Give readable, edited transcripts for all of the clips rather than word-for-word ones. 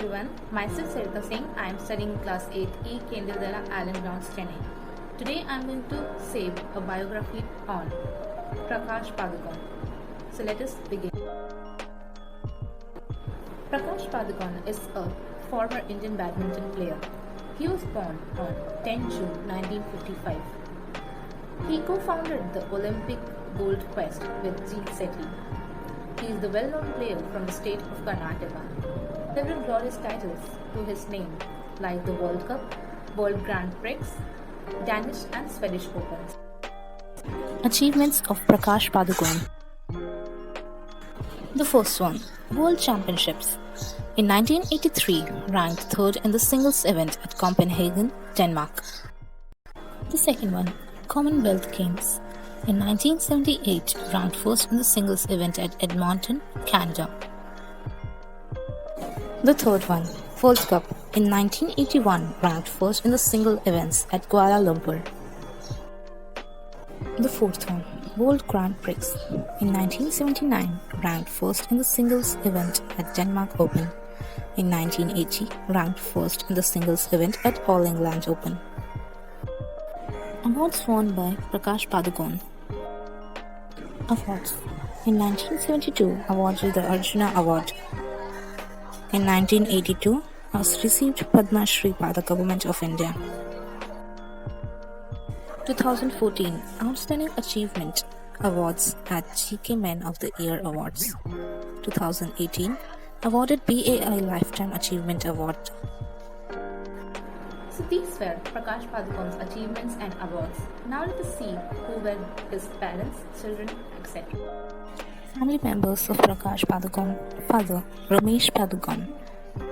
everyone, myself Sarita Singh. I am studying class 8E, Kendriya, Allen Grounds, Chennai. Today I am going to say a biography on Prakash Padukone. So let us begin. Prakash Padukone is a former Indian badminton player. He was born on 10 June 1955. He co-founded the Olympic gold quest with C.B.S.E. He is the well-known player from the state of Karnataka. Several glorious titles to his name, like the World Cup, World Grand Prix, Danish and Swedish Opens. Achievements of Prakash Padukone. The first one, World Championships. In 1983, ranked third in the singles event at Copenhagen, Denmark. The second one, Commonwealth Games. In 1978, ranked first in the singles event at Edmonton, Canada. The third one, World Cup. In 1981, ranked first in the single events at Kuala Lumpur. The fourth one, World Grand Prix. In 1979, ranked first in the singles event at Denmark Open. In 1980, ranked first in the singles event at All England Open. Awards won by Prakash Padukone. Awards. In 1972, awarded the Arjuna Award. In 1982, was received Padma Shri by the Government of India. 2014, Outstanding Achievement Awards at GK Men of the Year Awards. 2018, awarded BAI Lifetime Achievement Award. So these were Prakash Padukone's achievements and awards. Now let us see who were his parents, children, etc. Family members of Prakash Padukone. Father, Ramesh Padukone.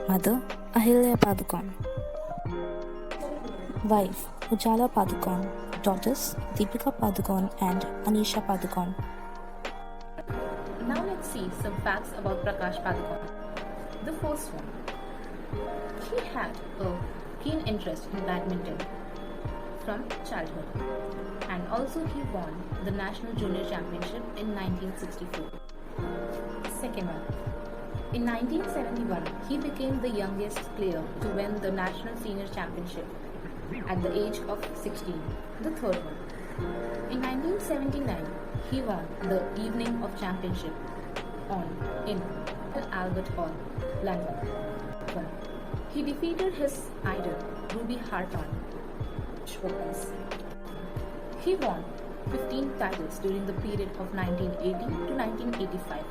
Mother, Ahilya Padukone. Wife, Ujala Padukone. Daughters, Deepika Padukone and Anisha Padukone. Now let's see some facts about Prakash Padukone. The first one. He had a keen interest in badminton from childhood, and also he won the National Junior Championship in 1964. Second one. In 1971, he became the youngest player to win the National Senior Championship at the age of 16. The third one. In 1979, he won the Evening of Championship in Albert Hall, London. He defeated his idol, Ruby Harton, Opens. He won 15 titles during the period of 1980 to 1985.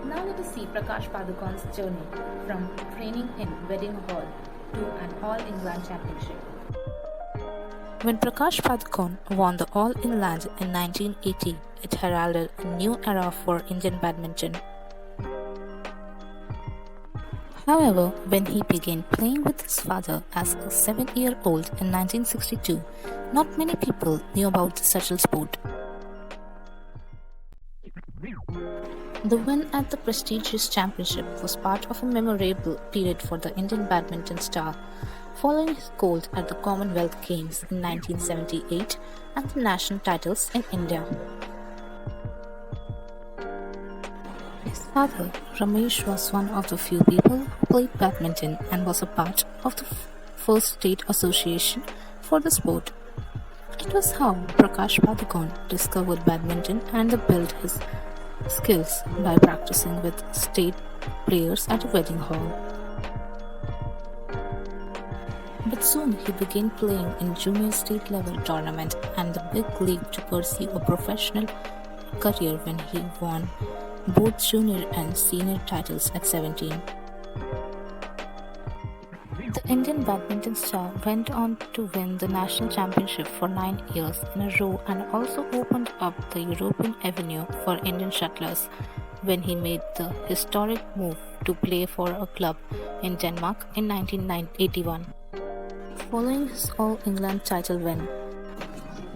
Now let us see Prakash Padukone's journey from training in Wedding Hall to an All England Championship. When Prakash Padukone won the All England in 1980, it heralded a new era for Indian badminton. However, when he began playing with his father as a 7-year-old in 1962, not many people knew about the shuttle sport. The win at the prestigious championship was part of a memorable period for the Indian badminton star, following his gold at the Commonwealth Games in 1978 and the national titles in India. His father, Ramesh, was one of the few people who played badminton and was a part of the first state association for the sport. It was how Prakash Padukone discovered badminton and built his skills by practicing with state players at a wedding hall. But soon he began playing in junior state level tournament and the big league to pursue a professional career when he won both junior and senior titles at 17. The Indian badminton star went on to win the national championship for 9 years in a row and also opened up the European avenue for Indian shuttlers when he made the historic move to play for a club in Denmark in 1981. Following his All England title win.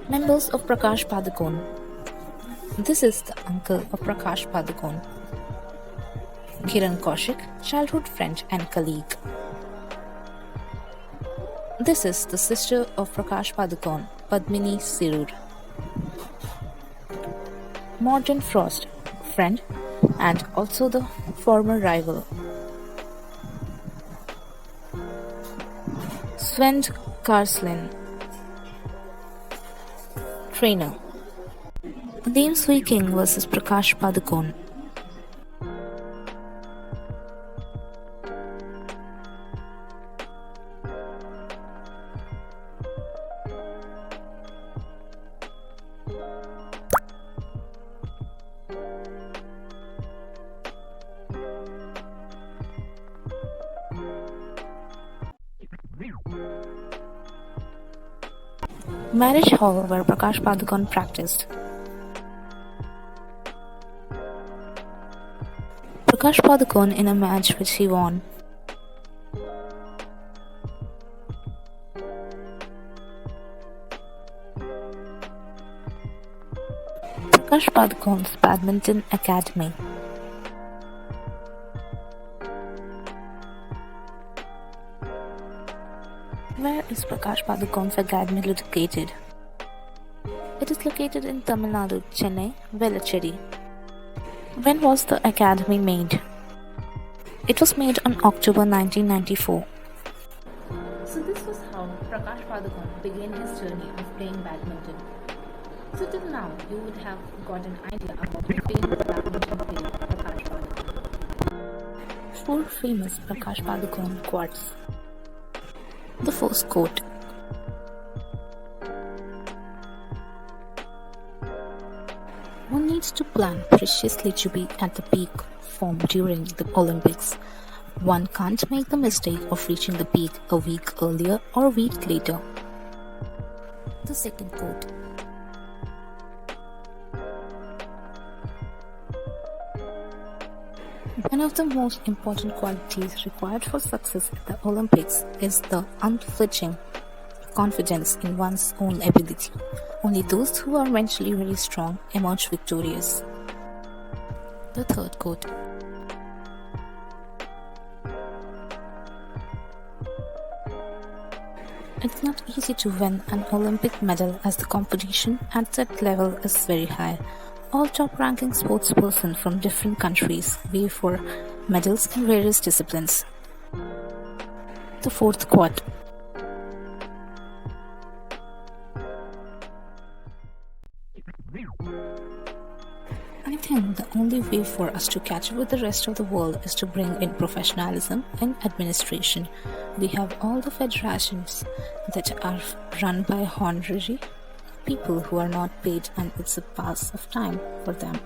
Members of Prakash Padukone. This is the uncle of Prakash Padukone, Kiran Kaushik, childhood friend and colleague. This is the sister of Prakash Padukone, Padmini Sirur. Morgan Frost, friend and also the former rival. Sven Karslin. Trainer. Lim Swee King vs Prakash Padukone. Marriage hall where Prakash Padukone practiced. Prakash Padukone in a match which he won. Prakash Padukone's Badminton Academy. Where is Prakash Padukone's academy located? It is located in Tamilnadu, Chennai, Velachery. When was the academy made? It was made on October 1994. So this was how Prakash Padukone began his journey of playing badminton. So till now, you would have got an idea about the famous badminton player Prakash Padukone. 4 famous Prakash Padukone quotes. The first quote. One needs to plan preciously to be at the peak form during the Olympics. One can't make the mistake of reaching the peak a week earlier or a week later. The second quote. One of the most important qualities required for success at the Olympics is the unflinching confidence in one's own ability. Only those who are mentally very strong emerge victorious. The third quote. It's not easy to win an Olympic medal as the competition at that level is very high. All top-ranking sportspersons from different countries vie for medals in various disciplines. The fourth quote. I think the only way for us to catch up with the rest of the world is to bring in professionalism in administration. We have all the federations that are run by honorary people who are not paid, and it's a pass of time for them.